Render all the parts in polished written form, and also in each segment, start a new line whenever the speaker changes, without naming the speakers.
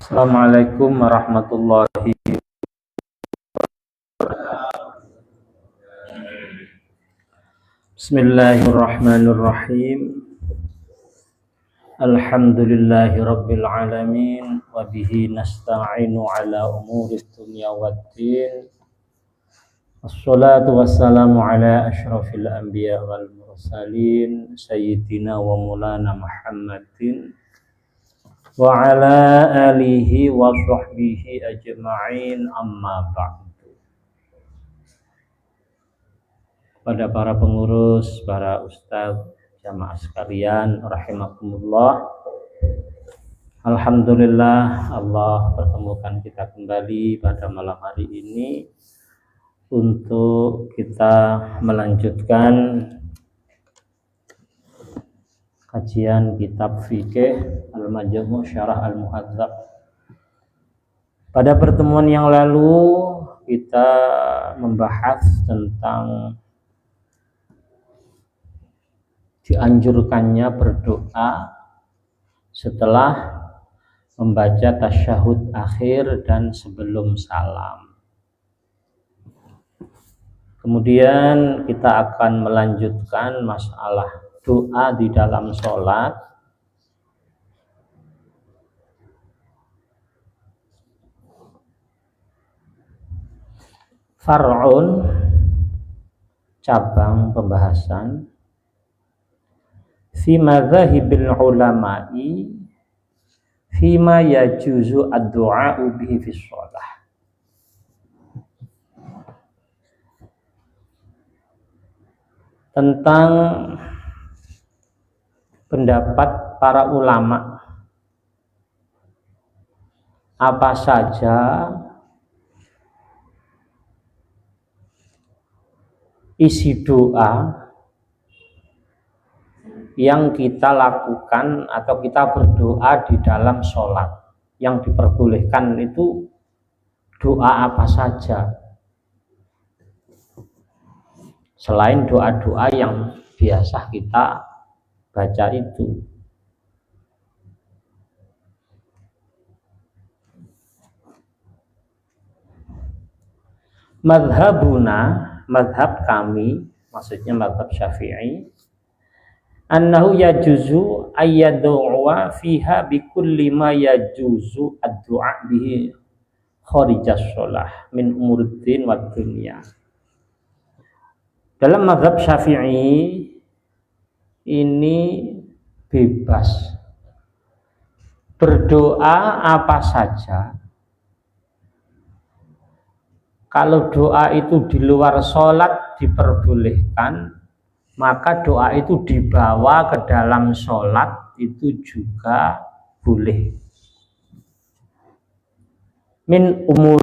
Assalamualaikum warahmatullahi wabarakatuh. Bismillahirrahmanirrahim. Alhamdulillahi rabbil alamin wa bihi nasta'inu ala umuri dunya waddin. Wassalatu wassalamu ala asyrafil anbiya wal mursalin sayyidina wa maulana Muhammadin wa ala alihi wa sahbihi ajma'in, amma ba'du. Pada para pengurus, para ustadz, jamaah sekalian rahimakumullah, alhamdulillah Allah pertemukan kita kembali pada malam hari ini untuk kita melanjutkan kajian kitab fikih Al-Majmu' Syarah Al-Muhadzab. Pada pertemuan yang lalu kita membahas tentang dianjurkannya berdoa setelah membaca tasyahud akhir dan sebelum salam. Kemudian kita akan melanjutkan masalah doa di dalam sholat. Far'un, cabang pembahasan, fi madzahibil ulama'i fima yajuzu ad-du'a'u bihi fi sholah. Tentang pendapat para ulama, apa saja isi doa yang kita lakukan atau kita berdoa di dalam sholat. Yang diperbolehkan itu doa apa saja selain doa-doa yang biasa kita baca itu. Madhabuna, madhab kami, maksudnya madhab Syafi'i, annahu yajuzu ayyad'u'a fiha bikulli ma yajuzu ad-du'a bihi kharijas shalah min umuriddin wad dunya. Dalam madhab Syafi'i ini bebas berdoa apa saja. Kalau doa itu di luar sholat diperbolehkan, maka doa itu dibawa ke dalam sholat itu juga boleh. Min umur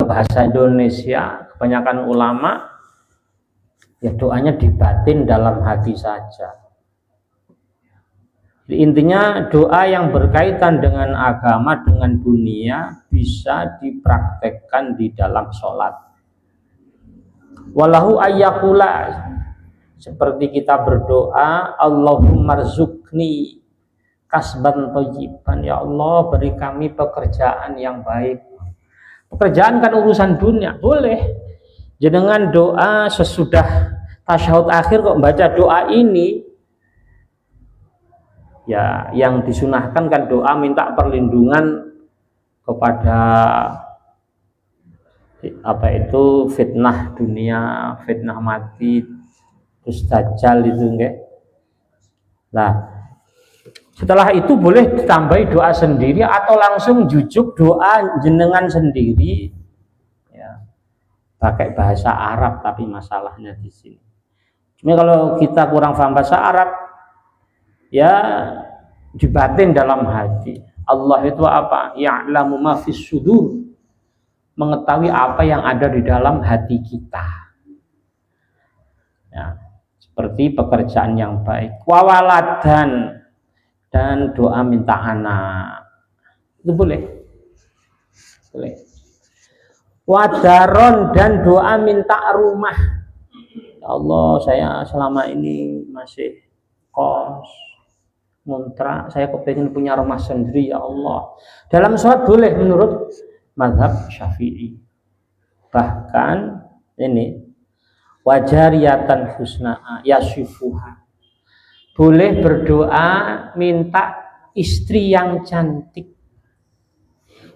bahasa Indonesia, kebanyakan ulama ya doanya dibatin dalam hati saja. Jadi intinya doa yang berkaitan dengan agama, dengan dunia bisa dipraktekkan di dalam sholat. Walahu ayyakula, seperti kita berdoa, Allahumma rzuqni kasban thayyiban, ya Allah beri kami pekerjaan yang baik. Pekerjaan kan urusan dunia, boleh. Dengan doa sesudah tasyahud akhir kok baca doa ini, ya yang disunahkan kan doa minta perlindungan kepada apa itu fitnah dunia, fitnah mati, terus dajjal itu enggak. Nah, setelah itu boleh ditambahi doa sendiri atau langsung jujuk doa jenengan sendiri, ya, pakai bahasa Arab. Tapi masalahnya di sini, cuma kalau kita kurang paham bahasa Arab, ya dibatin dalam hati. Allah itu apa? Ya'lamu ma fis sudur, mengetahui apa yang ada di dalam hati kita. Ya, seperti pekerjaan yang baik. Wawaladan, dan doa minta anak. Itu boleh. Boleh. Wadaron dan doa minta rumah. Ya Allah, saya selama ini masih kos, ngontrak, saya kepingin punya rumah sendiri ya Allah. Dalam sholat boleh menurut mazhab Syafi'i. Bahkan ini wajariyatan husna yasifuha. Boleh berdoa minta istri yang cantik.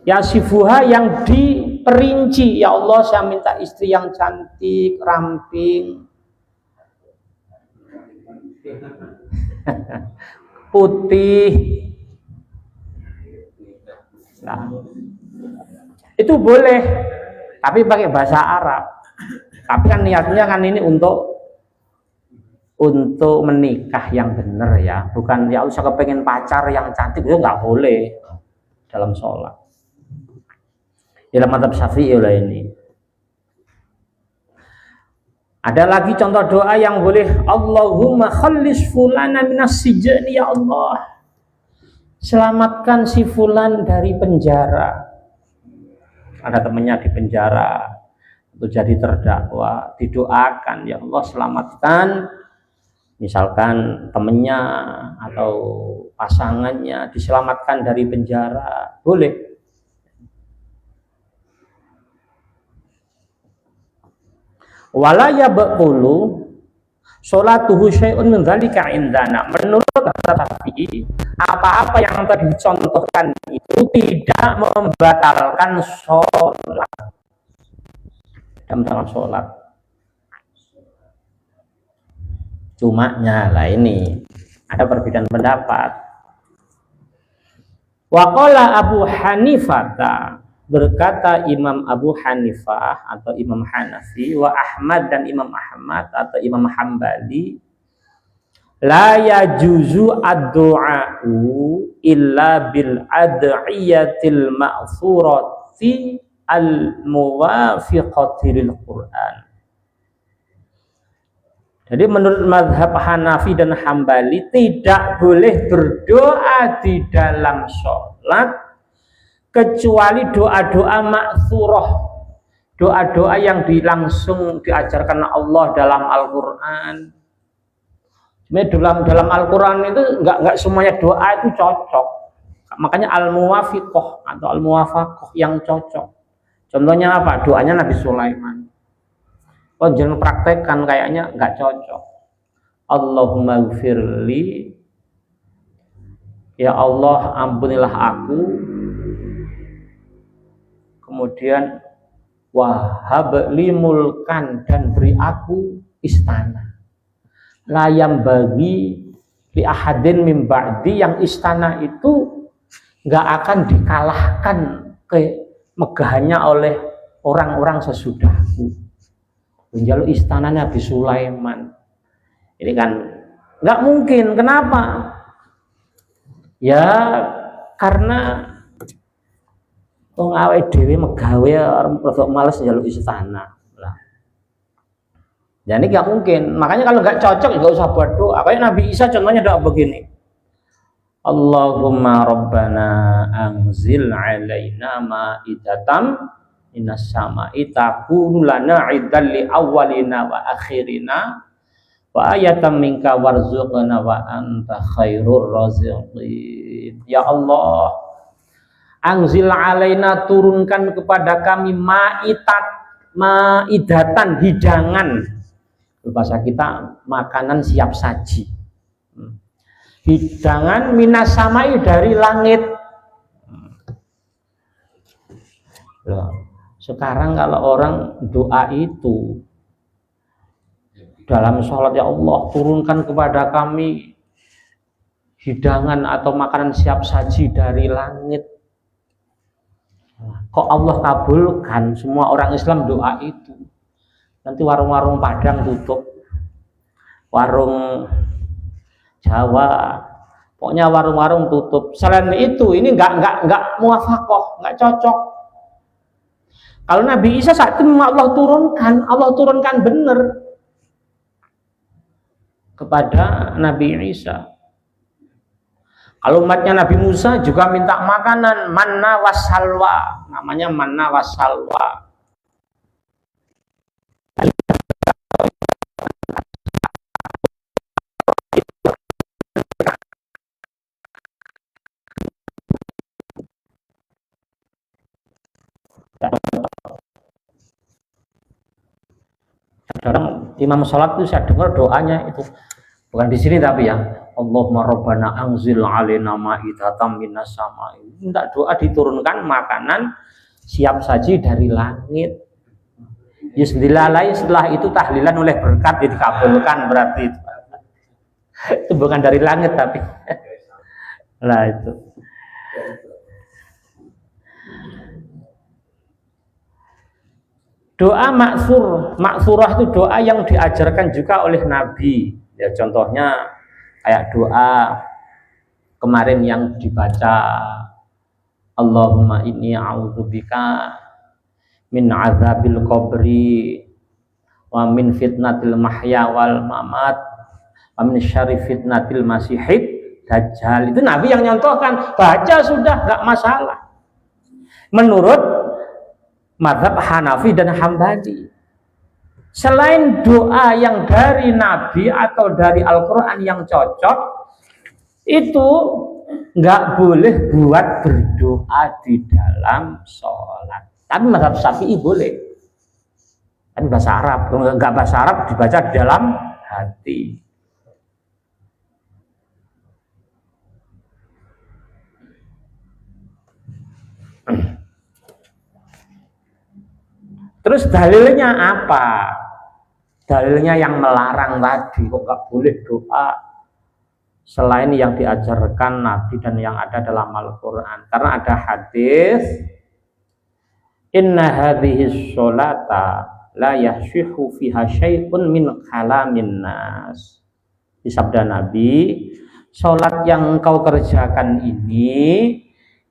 Yasifuha yang diperinci. Ya Allah, saya minta istri yang cantik, ramping, putih. Nah, itu boleh, tapi pakai bahasa Arab. Tapi kan niatnya kan ini untuk menikah yang benar ya, bukan ya usah kepengen pacar yang cantik, itu nggak boleh dalam sholat. Dalam mazhab Syafi'i lah ini. Ada lagi contoh doa yang boleh, Allahumma khallis fulana minas sijni, ya Allah, selamatkan si fulan dari penjara. Ada temannya di penjara, itu jadi terdakwa, didoakan, ya Allah selamatkan, misalkan temannya atau pasangannya diselamatkan dari penjara, boleh. Wala yabqulu sholatuhu syai'un min dzalika indana. Menurut Syafi'i, apa-apa yang tadi dicontohkan itu tidak membatalkan sholat. Dalam sholat. Cuma nyala ini ada perbedaan pendapat. Waqala Abu Hanifah, berkata Imam Abu Hanifah atau Imam Hanafi, wa Ahmad dan Imam Ahmad atau Imam Hambali, la yajuzu ad-du'a'u illa bil ad'iyatil ma'thurati al-muwafiqati lil Qur'an. Jadi menurut mazhab Hanafi dan Hambali tidak boleh berdoa di dalam sholat kecuali doa-doa ma'thurah, doa-doa yang langsung diajarkan Allah dalam Al-Quran. Dalam Al-Quran itu enggak semuanya doa itu cocok. Makanya al-muwafiqah atau al-muwafaqah yang cocok. Contohnya apa? Doanya Nabi Sulaiman. Oh, jangan praktekkan, kayaknya enggak cocok. Allahumma gfirli, ya Allah ampunilah aku. Kemudian wahabli mulkan, dan beri aku istana. Layam bagi li ahadin min ba'di, yang istana itu nggak akan dikalahkan kemegahannya oleh orang-orang sesudahku. Menjaluk istana Nabi Sulaiman. Ini kan nggak mungkin. Kenapa? Ya karena wong awake dhewe megawe rada males njaluk istana. Lah. Jadi nggak mungkin. Makanya kalau nggak cocok nggak usah buat doa. Kayak Nabi Isa contohnya doa begini. Allahumma rabbana anzil alaina ma'idatan minas sama'i takunu lana 'idan li awwalina wa akhirina wa ayatan minka warzuqna wa anta khairur raziqin. Ya Allah, anzil alaina, turunkan kepada kami ma'idatan, hidangan. Bahasa kita makanan siap saji. Hidangan minas samai, dari langit. Sekarang kalau orang doa itu dalam sholat, ya Allah turunkan kepada kami hidangan atau makanan siap saji dari langit. Kok Allah kabulkan semua orang Islam doa itu? Nanti warung-warung Padang tutup, warung Jawa, pokoknya warung-warung tutup. Selain itu, ini nggak muwafaqah, nggak cocok. Kalau Nabi Isa saat itu Allah turunkan benar kepada Nabi Isa. Kalau umatnya Nabi Musa juga minta makanan manna wassalwa, namanya manna wassalwa. Kadang imam sholat itu saya dengar doanya itu bukan di sini tapi ya Allahumma rabbana anzil alaina ma'idatan minas sama, minta doa diturunkan makanan siap saji dari langit. Yusdilalai setelah itu tahlilan oleh berkat ya dikabulkan berarti itu bukan dari langit tapi lah itu. Doa maksurah itu doa yang diajarkan juga oleh Nabi. Ya contohnya kayak doa kemarin yang dibaca Allahumma inni a'udzubika min azabil qabri wa min fitnatil mahya wal mamat wa min syarri fitnatil masihid dajjal. Itu Nabi yang nyontohkan, baca sudah enggak masalah. Menurut mazhab Hanafi dan Hambali. Selain doa yang dari Nabi atau dari Al-Quran yang cocok, itu nggak boleh buat berdoa di dalam sholat. Tapi mazhab Syafi'i boleh. Kan bahasa Arab, kalau nggak bahasa Arab dibaca di dalam hati. Terus dalilnya apa? Dalilnya yang melarang tadi, kok nggak boleh doa selain yang diajarkan Nabi dan yang ada dalam Al-Quran. Karena ada hadis, inna hadhihi sholata la yahshihu fiha syai'un min kalamin nas. Di sabda Nabi, sholat yang kau kerjakan ini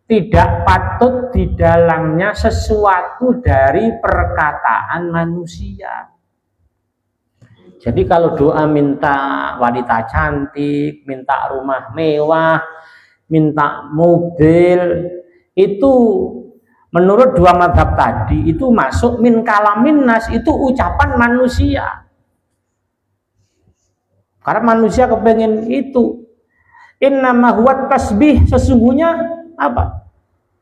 tidak patut di dalamnya sesuatu dari perkataan manusia. Jadi kalau doa minta wanita cantik, minta rumah mewah, minta mobil, itu menurut dua mazhab tadi itu masuk min kalamin nas, itu ucapan manusia. Karena manusia kepengen itu. Innama huwa tasbih, sesungguhnya apa?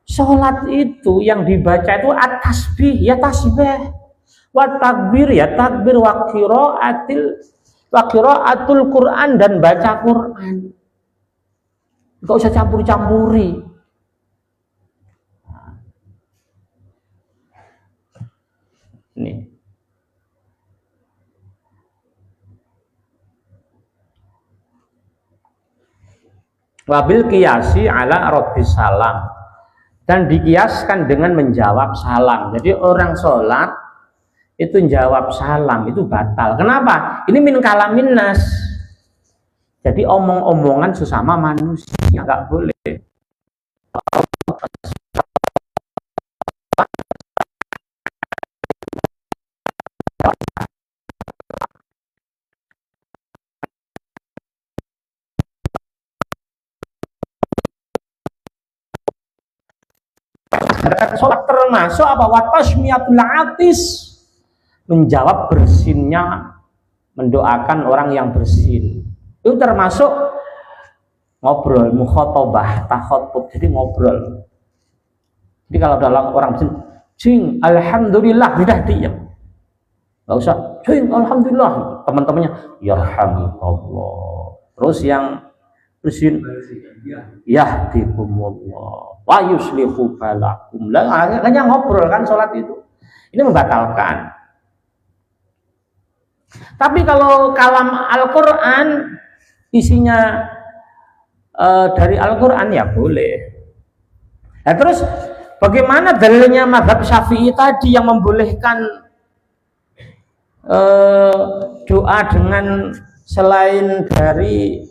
Sholat itu yang dibaca itu at-tasbih, ya tasbih, wa takbir, ya takbir, wa qiraatul Quran, dan baca Quran. Enggak usah campur-campuri. Nih. Wabil qiyasi ala raddis salam, dan dikiaskan dengan menjawab salam. Jadi orang sholat itu jawab salam itu batal. Kenapa? Ini min kalamin nas. Jadi omong-omongan sesama manusia nggak boleh. Sholat termasuk apa? Watasmiyatul atis, menjawab bersinnya, mendoakan orang yang bersin. Itu termasuk ngobrol, mukhotobah, takhotub, jadi ngobrol. Jadi kalau dalam orang bersin, cing, alhamdulillah, sudah diam. Nggak usah, cing, alhamdulillah. Teman-temannya, yarhamukallah. Terus yang bersin, yahdikumullah wa yuslihu balakum. Hanya ngobrol kan sholat itu. Ini membatalkan. Tapi kalau kalam Al-Quran isinya dari Al-Quran ya boleh. Nah terus bagaimana dalilnya mazhab Syafi'i tadi yang membolehkan doa dengan selain dari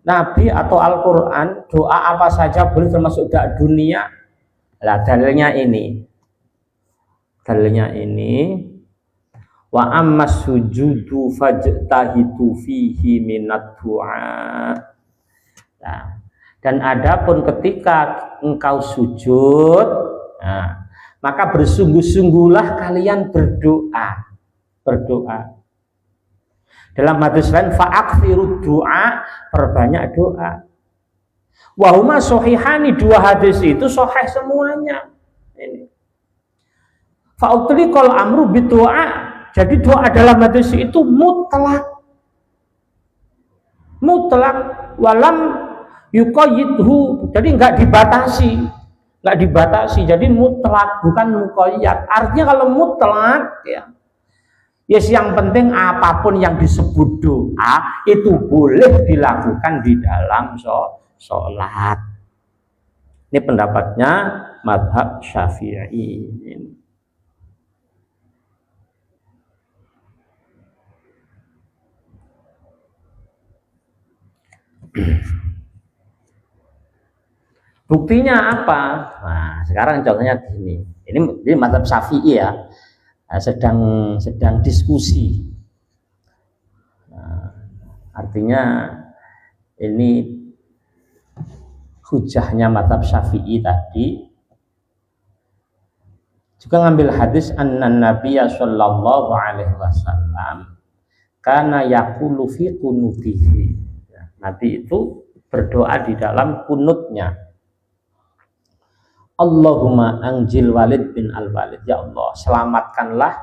Nabi atau Al-Quran, doa apa saja boleh termasuk doa dunia. Nah, dalilnya ini. Wa ammas sujudu fajtahidu fihi minad du'a. Nah, Dan adapun ketika engkau sujud, nah, maka bersungguh-sungguhlah kalian berdoa. Dalam hadis lain, fa'akthirud doa, perbanyak doa. Wahuma sohihani, dua hadis itu sohih semuanya. Ini. Fa'utliqal amru bidoa, jadi doa dalam hadis itu mutlak, walam yuqayyidhu, jadi nggak dibatasi, jadi mutlak, bukan muqayyad. Artinya kalau mutlak, ya, yes, yang penting apapun yang disebut doa itu boleh dilakukan di dalam sholat. Ini pendapatnya mazhab Syafi'i. Buktinya apa? Nah, sekarang contohnya gini. Ini mazhab Syafi'i ya. Sedang diskusi. Nah, artinya ini hujahnya mazhab Syafi'i tadi juga ngambil hadis anna Nabiyya sallallahu alaihi wasallam kana yaqulu fi qunutihi. Nabi itu berdoa di dalam kunutnya. Allahumma anjil Walid bin Al-Walid, ya Allah selamatkanlah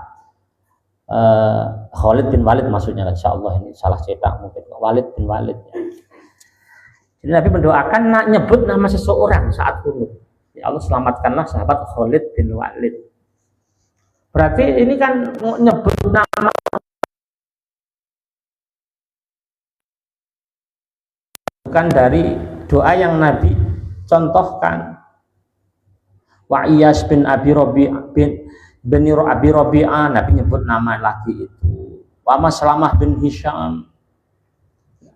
Khalid bin Walid, maksudnya insyaallah ini salah cetak mungkin Walid bin Walid ya. Jadi Nabi mendoakan nyebut nama seseorang saat kunut, ya Allah selamatkanlah sahabat Khalid bin Walid. Berarti ini kan nyebut nama, bukan dari doa yang Nabi contohkan. Wa Iyas bin Abi Rabi'ah bin Abi Rabi'ah, Nabi nyebut nama lagi itu. Wa Maslamah bin Hisham,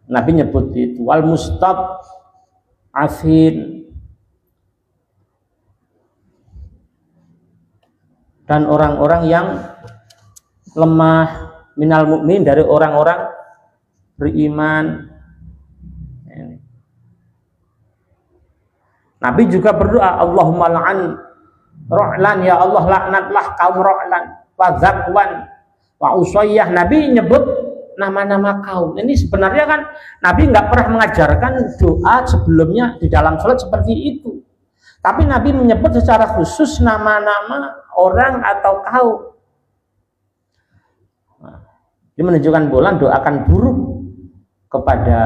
Nabi nyebut itu. Wal Mustad'afin, dan orang-orang yang lemah, minal mukmin, dari orang-orang beriman. Nabi juga berdoa, Allahumma la'an Ro'lan, ya Allah laknatlah kaum Ro'lan, wa Zakwan, wa Usayyah. Nabi nyebut nama-nama kaum. Ini sebenarnya kan Nabi nggak pernah mengajarkan doa sebelumnya di dalam sholat seperti itu. Tapi Nabi menyebut secara khusus nama-nama orang atau kaum. Ini menunjukkan bulan doakan buruk kepada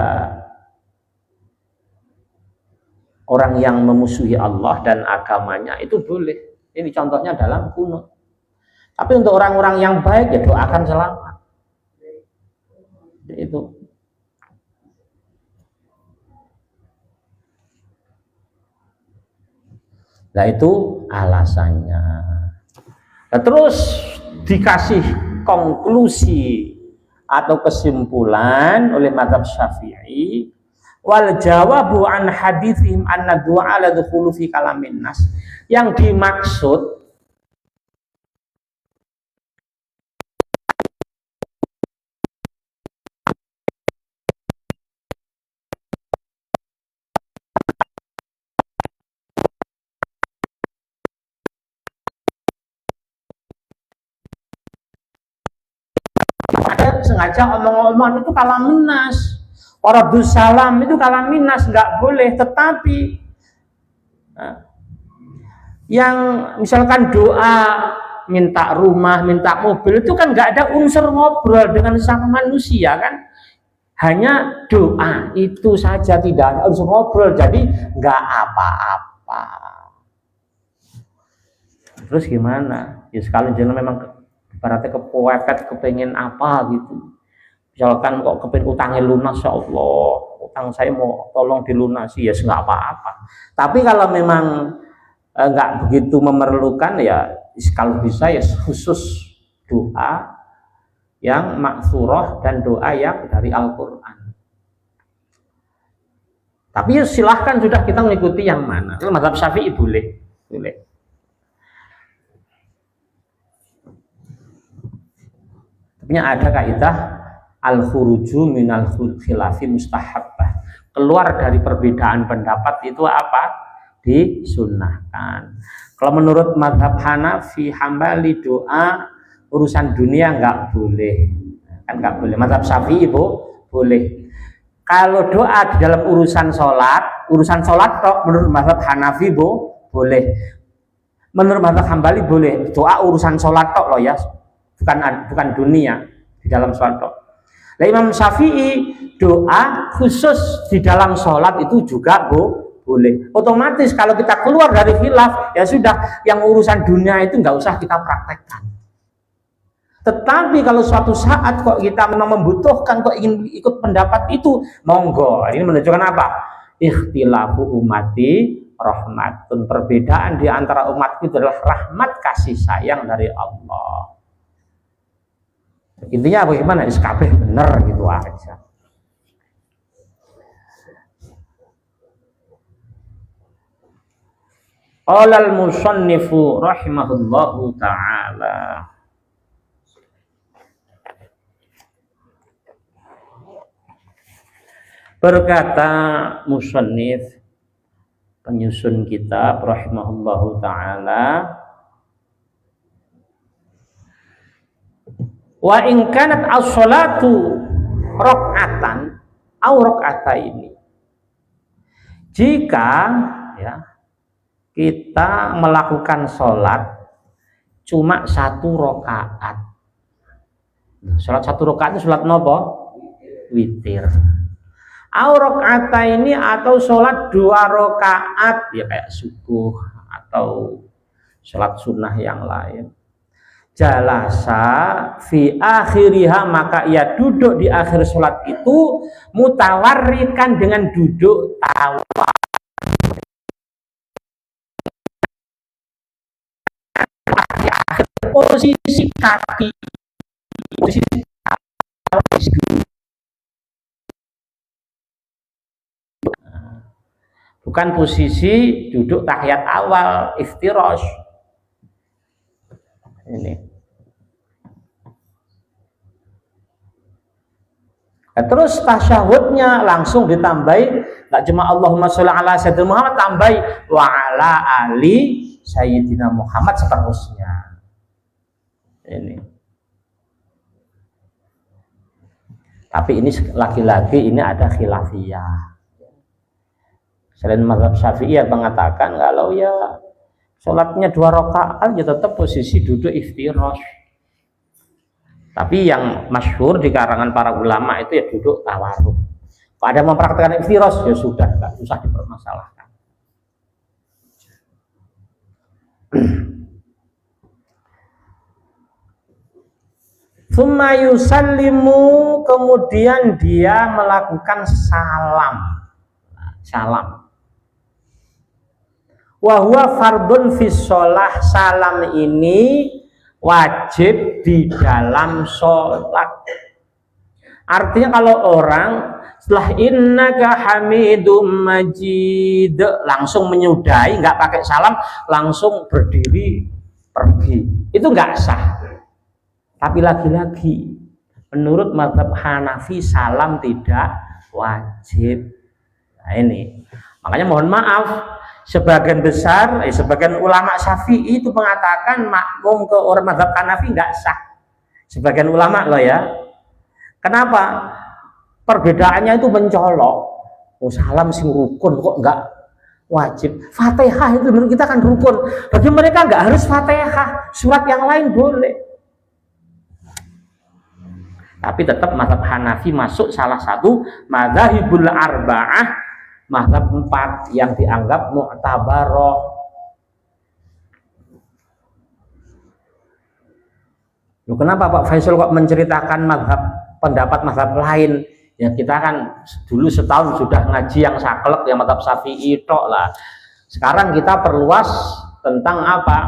orang yang memusuhi Allah dan agamanya itu boleh. Ini contohnya dalam kunut. Tapi untuk orang-orang yang baik ya doakan selamat. Itu. Nah itu alasannya. Nah, terus dikasih konklusi atau kesimpulan oleh mazhab Syafi'i, wal jawabu an hadithim anna du'a la dukhulu fi kalamin nas. Yang dimaksud ada sengaja omong-omongan itu kalamin nas. Waradus salam itu kalamin nas, nggak boleh. Tetapi yang misalkan doa minta rumah, minta mobil, itu kan nggak ada unsur ngobrol dengan sama manusia kan, hanya doa itu saja, tidak ada unsur ngobrol, jadi nggak apa-apa. Terus gimana? Ya sekali jangan memang berarti kepepet kepengen apa gitu. Misalkan kok kepengen utangnya lunas, ya Allah, utang saya mau tolong dilunasi, ya nggak apa-apa. Tapi kalau memang nggak begitu memerlukan, ya kalau bisa ya khusus doa yang maksurah dan doa yang dari Al-Quran. Tapi ya silahkan, sudah kita mengikuti yang mana. Kalau mazhab Syafi'i boleh. Tapi ada kaidah al-khuruju minal khilafi mustahabbah. keluar dari perbedaan pendapat itu apa? Disunnahkan. Kalau menurut mazhab Hanafi Hambali doa urusan dunia nggak boleh, kan nggak boleh. Mazhab Syafi'i boleh. Kalau doa di dalam urusan sholat tok menurut mazhab Hanafi boleh. Menurut mazhab Hambali boleh. Doa urusan sholat tok loh ya, bukan dunia di dalam sholat tok. Nah, Imam Syafi'i doa khusus di dalam sholat itu juga boleh. Otomatis kalau kita keluar dari khilaf ya sudah, yang urusan dunia itu nggak usah kita praktekkan. Tetapi kalau suatu saat kok kita memang membutuhkan, kok ingin ikut pendapat itu, monggo. Ini menunjukkan apa? Ikhtilafu umati rahmatun. Perbedaan di antara umatku adalah rahmat kasih sayang dari Allah. Intinya bagaimana? Kabeh bener gitu aja. Qala al-musannifu rahimahullahu ta'ala. Berkata musannif penyusun kitab rahimahullahu ta'ala, wa in kanat as-salatu rak'atan aw rak'ataini. Jika ya kita melakukan sholat cuma 1 rakaat. Sholat 1 rakaat itu sholat nopo? Witir. Aw rak'ataini atau sholat 2 rakaat ya kayak subuh atau sholat sunnah yang lain. Jalasa fi akhiriha, maka ia duduk di akhir sholat itu mutawarrikan dengan duduk tawar, di akhir posisi kaki, posisi tawar, bukan posisi duduk tahiyat awal iftirash. Ini. Nah, terus tasyahudnya langsung ditambahi, nggak cuma Allahumma sholli ala sayyidina Muhammad, tambahi wa ala ali sayyidina Muhammad seterusnya. Ini. Tapi ini lagi-lagi ini ada khilafiyah. Selain mazhab Syafi'i yang mengatakan kalau ya sholatnya 2 rakaat ya tetap posisi duduk iftirash. Tapi yang masyhur di karangan para ulama itu ya duduk tawarruk. Kalau ada mempraktikkan iftirash ya sudah, nggak usah dipermasalahkan. Tsumma yusallimu, kemudian dia melakukan salam. Wa huwa fardun fi shalah, salam ini wajib di dalam sholat. Artinya kalau orang setelah innaka hamidum majid langsung menyudahi, nggak pakai salam, langsung berdiri pergi, itu nggak sah. Tapi lagi-lagi menurut mazhab Hanafi salam tidak wajib. Nah ini makanya mohon maaf, sebagian besar, sebagian ulama Syafi'i itu mengatakan makmum ke orang mazhab Hanafi nggak sah. Sebagian ulama loh ya. Kenapa? Perbedaannya itu mencolok. Oh, salam sing rukun kok nggak wajib. Fatihah itu menurut kita kan rukun. Bagi mereka nggak harus Fatihah. Surat yang lain boleh. Tapi tetap mazhab Hanafi masuk salah satu madzhabul arba'ah, mazhab 4 yang dianggap mu'tabaroh. Loh, kenapa Pak Faisal kok menceritakan pendapat mazhab lain? Ya kita kan dulu setahun sudah ngaji yang saklek, yang mazhab Syafi'i tok lah. Sekarang kita perluas tentang apa?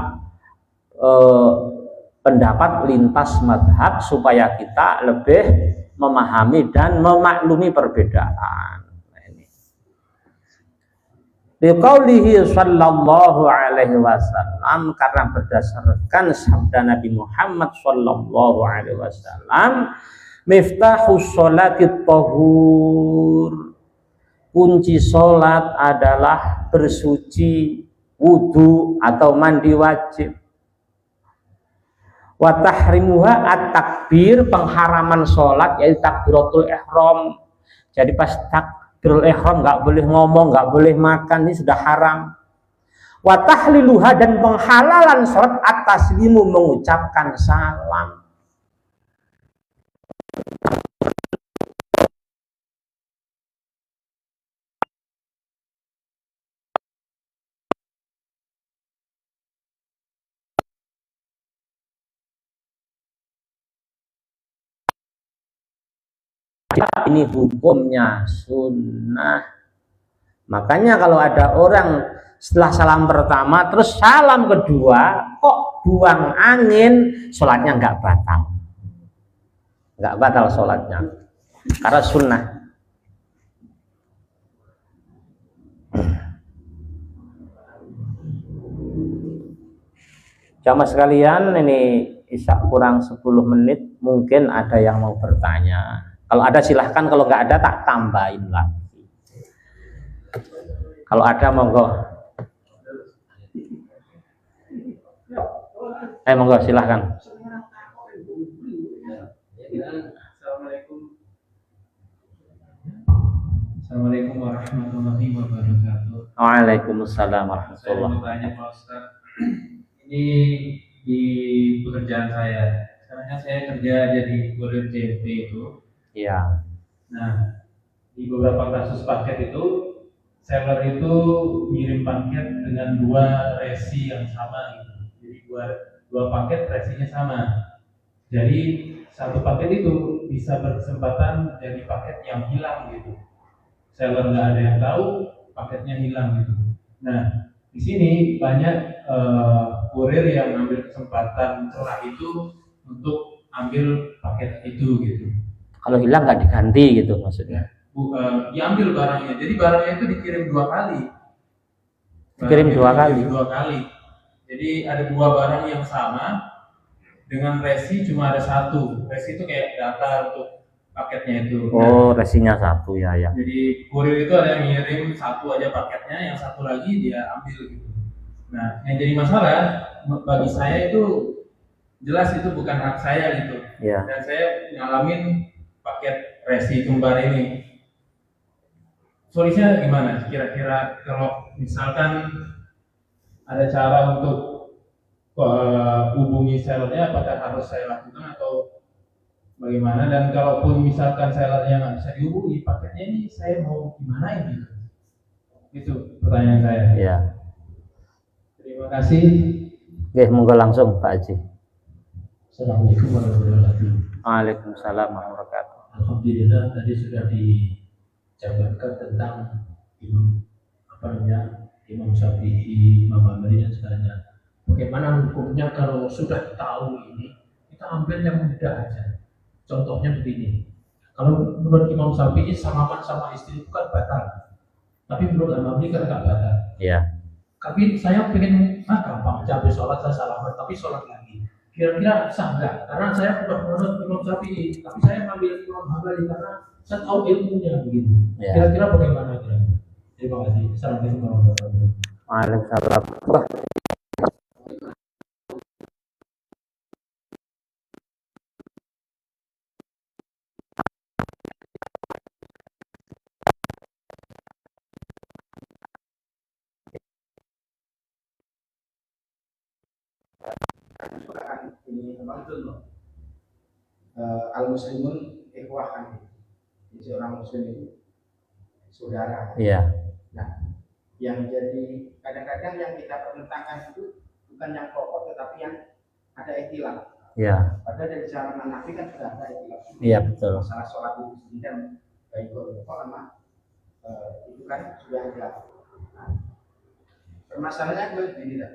Pendapat lintas mazhab supaya kita lebih memahami dan memaklumi perbedaan. Biqaulihi sallallahu alaihi wasallam, karena berdasarkan sabda Nabi Muhammad sallallahu alaihi wasallam, miftahus sholatit tahur, kunci sholat adalah bersuci, wudu atau mandi wajib. Wa tahrimuha at-takbir, pengharaman sholat yaitu takbiratul ihram. Jadi pas takbiratul ihram nggak boleh ngomong, nggak boleh makan, ini sudah haram. Wa tahliluha, dan penghalalan sholat at-taslimu, mengucapkan salam. Ini hukumnya sunnah. Makanya kalau ada orang setelah salam pertama terus salam kedua kok buang angin, sholatnya nggak batal sholatnya, karena sunnah. Jamaah sekalian, ini isya kurang 10 menit, mungkin ada yang mau bertanya. Kalau ada silahkan, kalau nggak ada tak tambahin lagi. Kalau ada monggo. Monggo silahkan.
Assalamualaikum warahmatullahi wabarakatuh.
Waalaikumsalam warahmatullahi wabarakatuh.
Saya mau tanya Pak Ustaz, ini di pekerjaan saya. Sekarang kan saya kerja jadi kurir JP itu.
Iya.
Nah, di beberapa kasus paket itu, seller itu ngirim paket dengan 2 resi yang sama gitu. Jadi dua paket resinya sama. Jadi satu paket itu bisa berkesempatan jadi paket yang hilang gitu. Seller nggak ada yang tahu, paketnya hilang gitu. Nah, di sini banyak kurir yang ambil kesempatan celah itu untuk ambil paket itu gitu.
Kalau hilang nggak diganti gitu maksudnya?
Diambil barangnya. Jadi barangnya itu dikirim 2 kali.
Dikirim 2 kali.
2 kali. Jadi ada 2 barang yang sama dengan resi cuma ada 1. Resi itu kayak data untuk paketnya itu.
Oh, resinya 1 ya.
Jadi kurir itu ada yang ngirim 1 aja paketnya, yang 1 lagi dia ambil gitu. Nah, yang jadi masalah bagi saya itu jelas itu bukan hak saya gitu.
Yeah.
Dan saya ngalamin paket resi kembar ini. Solusinya gimana? Kira-kira kalau misalkan ada cara untuk hubungi sellernya, apakah harus saya lakukan atau bagaimana? Dan kalaupun misalkan sellernya nggak bisa dihubungi, paketnya ini saya mau gimana ini? Itu pertanyaan saya.
Iya.
Terima kasih.
Oke, monggo langsung Pak Haji.
Assalamualaikum warahmatullahi wabarakatuh.
Waalaikumsalam warahmatullahi wabarakatuh.
Alhamdulillah tadi sudah dijabarkan tentang Imam Syafi'i, Imam Hambali dan sebagainya. Bagaimana hukumnya kalau sudah tahu ini, kita ambil yang mudah aja. Contohnya begini, kalau menurut Imam Syafi'i salaman sama istri itu kan batal, tapi menurut Imam Hambali kan nggak batal.
Iya.
Tapi saya pengen gampang aja habis sholat saya salaman, tapi sholat lagi. Kira-kira sah nggak? Karena saya sudah menurut Imam Syafi'i, tapi saya ngambil Imam Hambali karena saya tahu ilmunya begitu.
Ya.
Kira-kira bagaimana kira-kira? Terima kasih. Assalamualaikum warahmatullahi wabarakatuh.
Waalaikumsalam.
Ini betul. Al-Muslimun ikhwahan. Jadi orang muslim itu saudara.
Iya.
Nah, yang jadi kadang-kadang yang kita pertentangkan itu bukan yang pokok tetapi yang ada ikhtilaf.
Iya.
Padahal dari zaman Nabi kan sudah ada ikhtilaf.
Iya, betul.
Masalah sholat itu sendiri dan baik pokok sama itu kan sudah ada. Nah, permasalahannya begini lah.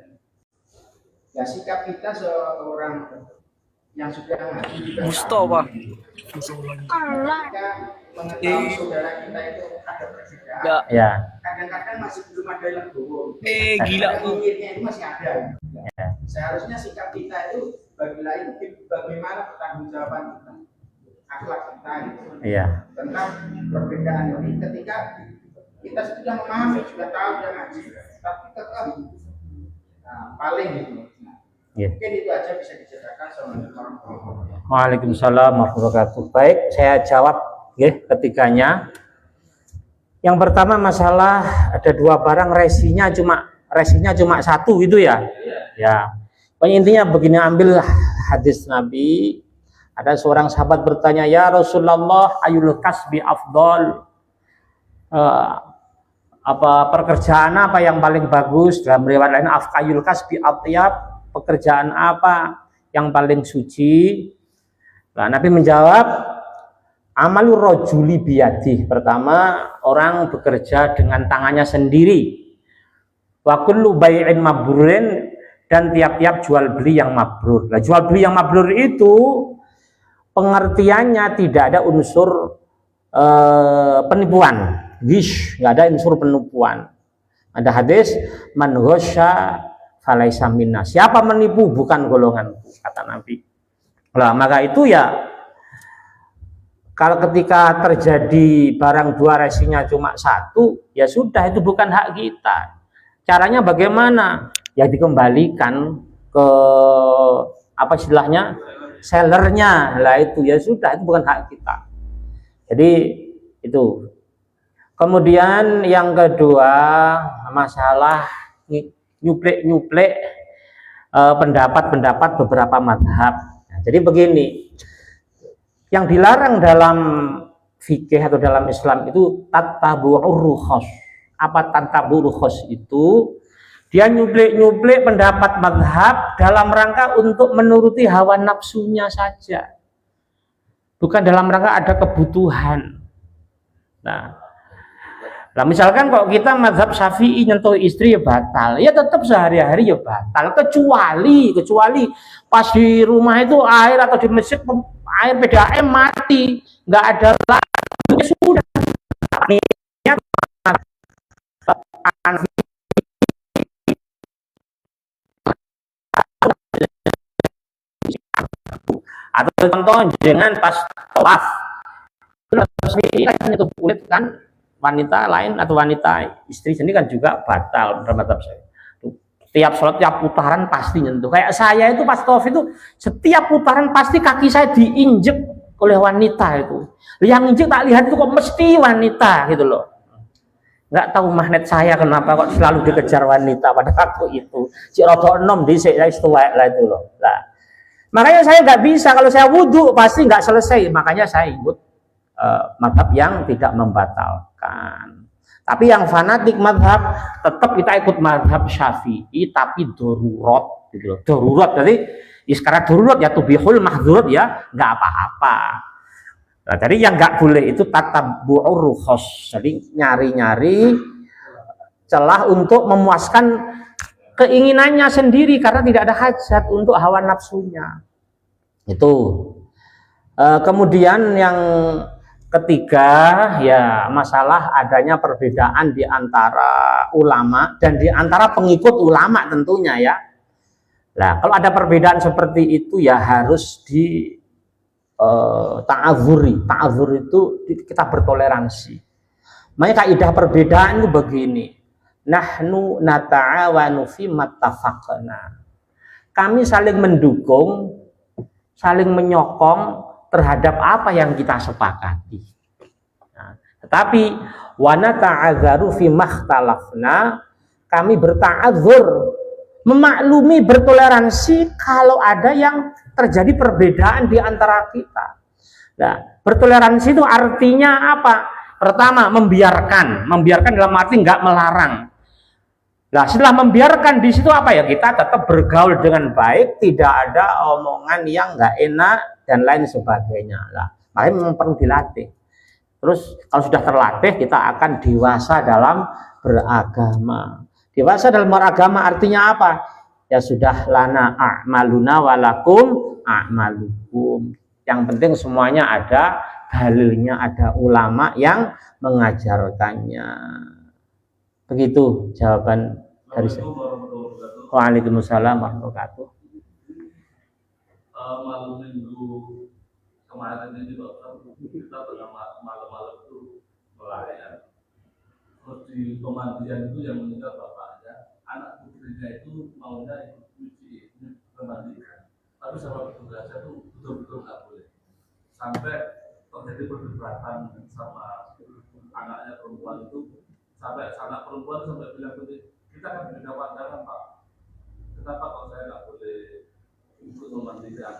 Ya sikap kita seorang yang sudah ngaji
Mustafa.
Kita mengetahui saudara kita itu ada perbedaan.
Ya.
Kadang-kadang masih belum ada yang bohong.
Gila tuh.
Mungkinnya itu masih ada. Seharusnya sikap kita itu bagi lain bagaimana pertanggungjawaban kita, akhlak kita gitu.
Iya.
Tentang perbedaan ini ketika kita sudah memahami, sudah tahu, sudah ngaji, tapi tetap paling gitu.
Yeah.
Mungkin itu aja bisa diceritakan. Assalamualaikum warahmatullahi wabarakatuh.
Waalaikumsalam warahmatullahi wabarakatuh. Baik, saya jawab ketiganya. Yang pertama masalah ada dua barang resinya cuma satu itu ya. Ya. Intinya begini, ambil hadis Nabi. Ada seorang sahabat bertanya, "Ya Rasulullah, ayul kasbi afdol?" Apa pekerjaan apa yang paling bagus? Dalam riwayat lain afkayul kasbi atyab, pekerjaan apa yang paling suci? Nah, Nabi menjawab, amalur rajuli biyadih. Pertama, orang bekerja dengan tangannya sendiri. Wa kullu bai'in mabrurin, dan tiap-tiap jual beli yang mabrur. Nah, jual beli yang mabrur itu pengertiannya tidak ada unsur penipuan. Gish, nggak ada unsur penipuan. Ada hadis, man ghasya falaisa minna. Siapa menipu bukan golonganku, kata Nabi. Nah, maka itu ya, kalau ketika terjadi barang dua resinya cuma satu, ya sudah, itu bukan hak kita. Caranya bagaimana? Ya dikembalikan ke apa istilahnya, sellernya. Lah itu ya sudah, itu bukan hak kita. Jadi itu. Kemudian yang kedua, masalah nyuplek pendapat-pendapat beberapa madhab. Nah, jadi begini, yang dilarang dalam fikih atau dalam Islam itu tatabu'ur rukhas. Apa tatabu'ur rukhas itu? Dia nyuplek pendapat madhab dalam rangka untuk menuruti hawa nafsunya saja, bukan dalam rangka ada kebutuhan. Nah, misalkan kalau kita mazhab Syafi'i nyentuh istri ya batal, ya tetap sehari-hari ya batal, kecuali pas di rumah itu air atau di masjid air PDAM mati, nggak ada lagi, ya sudah. Atau contoh dengan pas tawaf, itu kulit kan wanita lain atau wanita istri sendiri kan juga batal dalam mazhab saya. Tiap sholat, tiap putaran pasti nyentuh. Kayak saya itu pas tawaf itu setiap putaran pasti kaki saya diinjek oleh wanita itu. Yang injek tak lihat itu kok mesti wanita gitu loh. Nggak tahu magnet saya kenapa kok selalu dikejar wanita pada waktu itu. Si rodo enom di saya istuwa lah itu loh. Nah, makanya saya nggak bisa, kalau saya wudhu pasti nggak selesai. Makanya saya ikut madhab yang tidak membatalkan. Tapi yang fanatik madhab tetap kita ikut madhab Syafi'i, tapi darurat gitu loh. Darurat, jadi sekarang darurat ya tubihul mahdurat ya nggak apa-apa. Nah, jadi yang nggak boleh itu tatabu'ur rukhas, jadi nyari-nyari celah untuk memuaskan keinginannya sendiri karena tidak ada hajat untuk hawa nafsunya. Itu. Kemudian yang ketiga ya masalah adanya perbedaan di antara ulama dan di antara pengikut ulama tentunya ya. Nah, kalau ada perbedaan seperti itu ya harus di ta'adzuri. Ta'adzur itu kita bertoleransi. Makanya kaidah perbedaan itu begini. Nahnu nata'awanu fi mattafaqna. Kami saling mendukung, saling menyokong terhadap apa yang kita sepakati. Nah, tetapi wana ta'adzaru fi makhtalafna, kami berta'adzur, memaklumi, bertoleransi kalau ada yang terjadi perbedaan di antara kita. Nah, bertoleransi itu artinya apa? Pertama, membiarkan dalam arti nggak melarang. Nah, setelah membiarkan di situ apa ya? Kita tetap bergaul dengan baik, tidak ada omongan yang nggak enak dan lain sebagainya. Nah, makanya memang perlu dilatih. Terus kalau sudah terlatih, kita akan dewasa dalam beragama. Dewasa dalam beragama artinya apa? Ya sudah, lana a'maluna walakum a'malukum. Yang penting semuanya ada dalilnya, ada ulama yang mengajarkannya. Begitu jawaban dari saya. Waalaikumsalam warahmatullahi wabarakatuh.
Malam minggu kemarin ini Dokter, kita pada malam-malam itu melayar. Terus di pemandian itu yang meninggal bapaknya, anak putrinya itu maunya ikut cuci pemandian, tapi sama petugasnya itu betul-betul nggak boleh. Sampai terjadi perdebatan sama anaknya perempuan itu, sampai anak perempuan sampai bilang begini, kita kan beda pandangan Pak, kenapa kalau saya nggak boleh ikut memandikan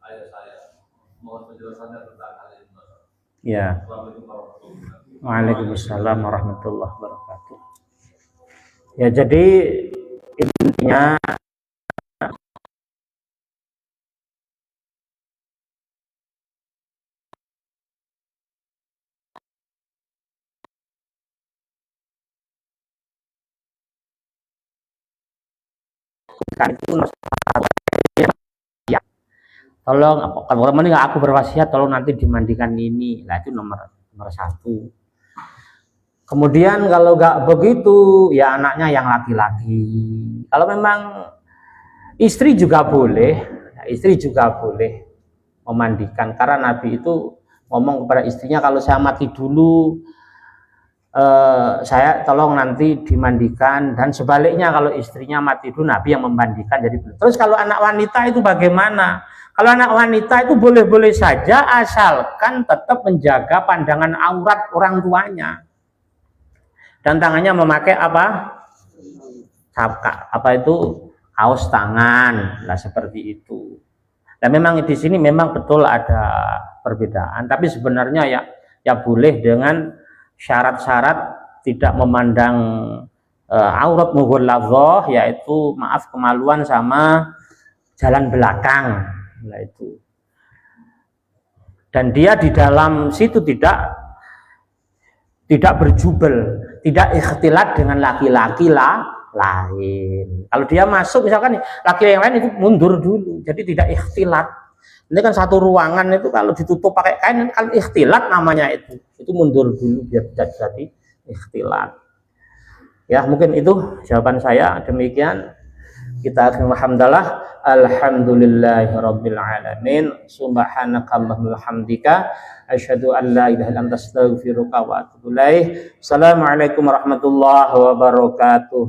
ayah saya? Mohon penjelasannya tentang hal ini.
Ya.
Assalamualaikum warahmatullahi wabarakatuh.
Waalaikumsalam warahmatullahi wabarakatuh. Ya, jadi intinya kan itu ya, tolong kalau ini aku berwasiat tolong nanti dimandikan ini, nah itu nomor satu. Kemudian kalau nggak begitu ya anaknya yang laki-laki. Kalau memang istri juga boleh memandikan, karena Nabi itu ngomong kepada istrinya, kalau saya mati dulu saya tolong nanti dimandikan, dan sebaliknya kalau istrinya mati dulu Nabi yang memandikan. Jadi terus kalau anak wanita itu bagaimana? Kalau anak wanita itu boleh-boleh saja asalkan tetap menjaga pandangan aurat orang tuanya, dan tangannya memakai apa? Apa itu? Kaos tangan lah, seperti itu. Dan memang di sini memang betul ada perbedaan, tapi sebenarnya ya boleh dengan syarat-syarat tidak memandang aurat mughalladzah, yaitu maaf kemaluan sama jalan belakang, nah itu. Dan dia di dalam situ tidak berjubel, tidak ikhtilat dengan laki-laki lain. Kalau dia masuk misalkan laki yang lain itu mundur dulu, jadi tidak ikhtilat. Ini kan satu ruangan itu kalau ditutup pakai kain kan ikhtilat namanya, itu mundur dulu biar tidak jadi ikhtilat. Ya, mungkin itu jawaban saya. Demikian kita akhiri hamdalah, alhamdulillahirabbil alamin, subhanakallahumma hamdika asyhadu an la ilaha illa anta astaghfiruka wa atubu ilaik. Assalamualaikum warahmatullahi wabarakatuh.